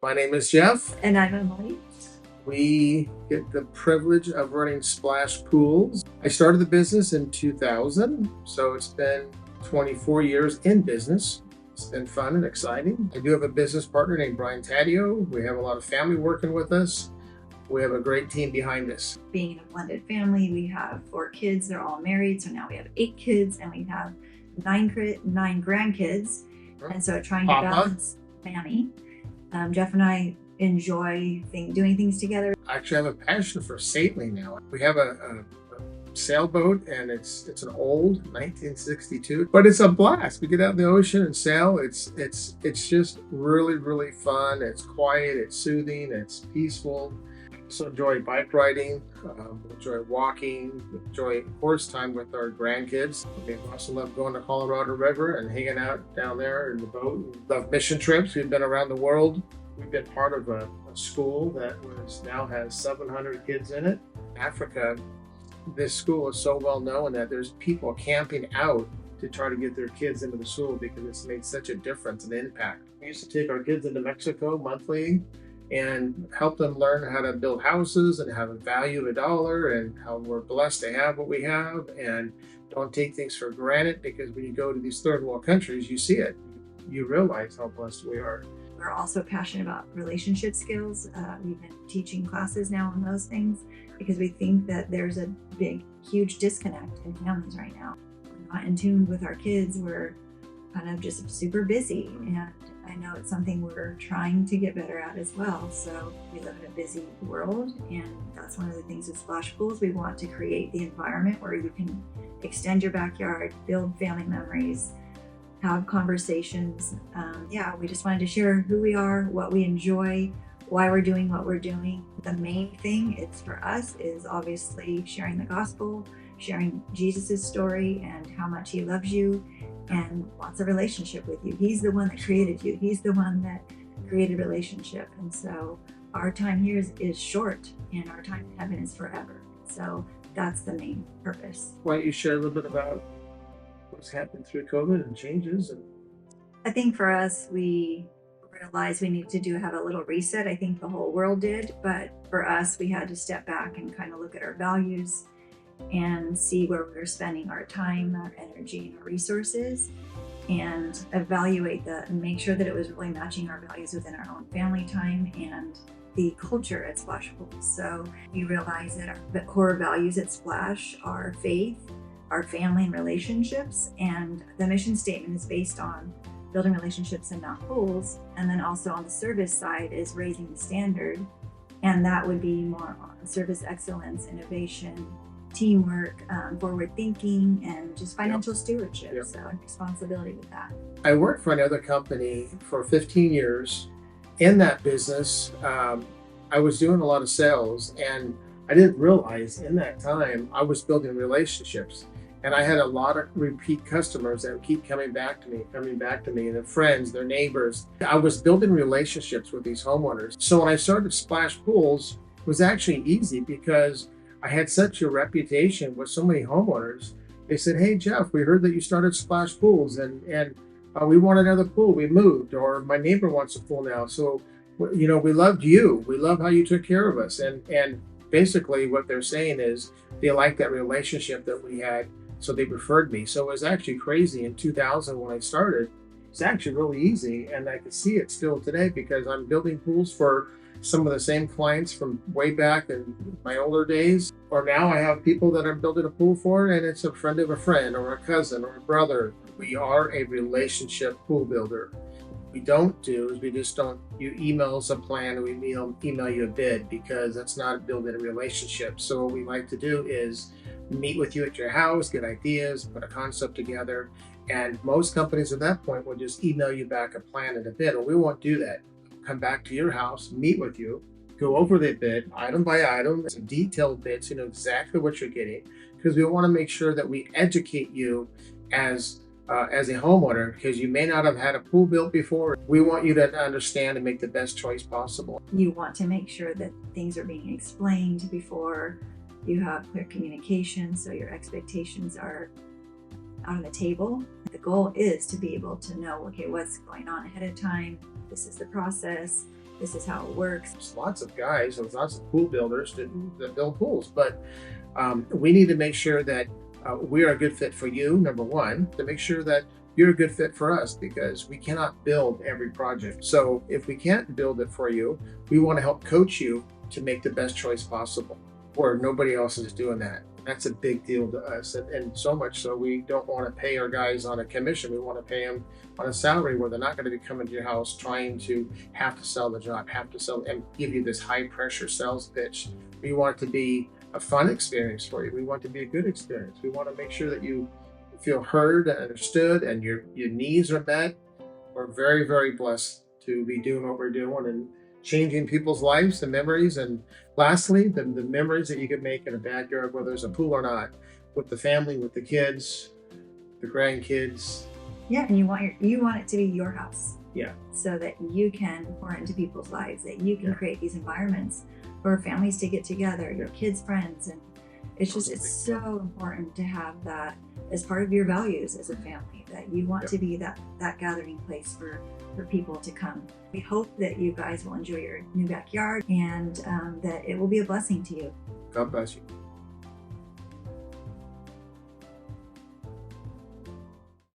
My name is Jeff. And I'm Emily. We get the privilege of running splash pools. I started the business in 2000, so it's been 24 years in business. It's been fun and exciting. I do have a business partner named Brian Taddeo. We have a lot of family working with us. We have a great team behind us. Being a blended family, we have 4 kids. They're all married, so now we have 8 kids, and we have 9 grandkids. And so trying to balance family. Jeff and I enjoy doing things together. I actually have a passion for sailing now. We have a sailboat, and it's an old 1962, but it's a blast. We get out in the ocean and sail. It's just really fun. It's quiet, it's soothing, it's peaceful. So enjoy bike riding, enjoy walking, enjoy horse time with our grandkids. We also love going to Colorado River and hanging out down there in the boat. We love mission trips. We've been around the world. We've been part of a school that now has 700 kids in it. Africa, this school is so well known that there's people camping out to try to get their kids into the school because it's made such a difference and impact. We used to take our kids into Mexico monthly and help them learn how to build houses and how to value a dollar and how we're blessed to have what we have and don't take things for granted, because when you go to these third world countries, you see it. You realize how blessed we are. We're also passionate about relationship skills. We've been teaching classes now on those things because we think that there's a huge disconnect in families right now. We're not in tune with our kids. We're kind of just super busy, and I know it's something we're trying to get better at as well. So we live in a busy world, and that's one of the things with Splash Pools. We want to create the environment where you can extend your backyard, build family memories, have conversations. We just wanted to share who we are, what we enjoy, why we're doing what we're doing. The main thing for us is obviously sharing the gospel, sharing Jesus's story and how much he loves you and wants a relationship with you. He's the one that created you. He's the one that created relationship. And so our time here is short, and our time in heaven is forever. So that's the main purpose. Why don't you share a little bit about what's happened through COVID and changes? I think for us, we realized we needed to have a little reset. I think the whole world did, but for us, we had to step back and kind of look at our values and see where we were spending our time, our energy, and our resources, and evaluate that and make sure that it was really matching our values within our own family time and the culture at Splash Pools. So we realized that our core values at Splash are faith, our family and relationships, and the mission statement is based on building relationships and not pools. And then also on the service side is raising the standard, and that would be more on service excellence, innovation, teamwork, forward thinking, and just financial stewardship. So responsibility with that. I worked for another company for 15 years. In that business, I was doing a lot of sales, and I didn't realize in that time I was building relationships. And I had a lot of repeat customers that would keep coming back to me, and their friends, their neighbors. I was building relationships with these homeowners. So when I started Splash Pools, it was actually easy because I had such a reputation with so many homeowners. They said, "Hey Jeff, we heard that you started Splash Pools, and we want another pool. We moved, or my neighbor wants a pool now. So, we loved you. We love how you took care of us." And basically what they're saying is they like that relationship that we had, so they referred me. So it was actually crazy. In 2000 when I started, it's actually really easy, and I can see it still today because I'm building pools for some of the same clients from way back in my older days. Or now I have people that I'm building a pool for, and it's a friend of a friend or a cousin or a brother. We are a relationship pool builder. What we don't do is we just don't, you email us a plan and we email you a bid, because that's not building a relationship. So what we like to do is meet with you at your house, get ideas, put a concept together. And most companies at that point will just email you back a plan and a bid. Well, we won't do that. Come back to your house, meet with you, go over the bid item by item. It's a detailed bid, so you know exactly what you're getting, because we want to make sure that we educate you as a homeowner, because you may not have had a pool built before. We want you to understand and make the best choice possible. You want to make sure that things are being explained before you have clear communication, so your expectations are on the table. The goal is to be able to know, okay, what's going on ahead of time. This is the process. this is how it works. There's lots of guys, there's lots of pool builders that build pools, but we need to make sure that we are a good fit for you, number one, to make sure that you're a good fit for us, because we cannot build every project. So if we can't build it for you, we want to help coach you to make the best choice possible, where nobody else is doing that. That's a big deal to us, and so much so we don't want to pay our guys on a commission. We want to pay them on a salary where they're not going to be coming to your house trying to have to sell the job, have to sell, and give you this high pressure sales pitch. We want it to be a fun experience for you. We want it to be a good experience. We want to make sure that you feel heard and understood and your needs are met. We're very, very blessed to be doing what we're doing and changing people's lives and memories. And lastly, the memories that you can make in a backyard, whether there's a pool or not, with the family, with the kids, the grandkids. Yeah, and you want it to be your house. Yeah. So that you can pour into people's lives, that you can create these environments for families to get together, your kids' friends, and it's so important to have that as part of your values as a family, that you want to be that gathering place for people to come. We hope that you guys will enjoy your new backyard and that it will be a blessing to you. God bless you.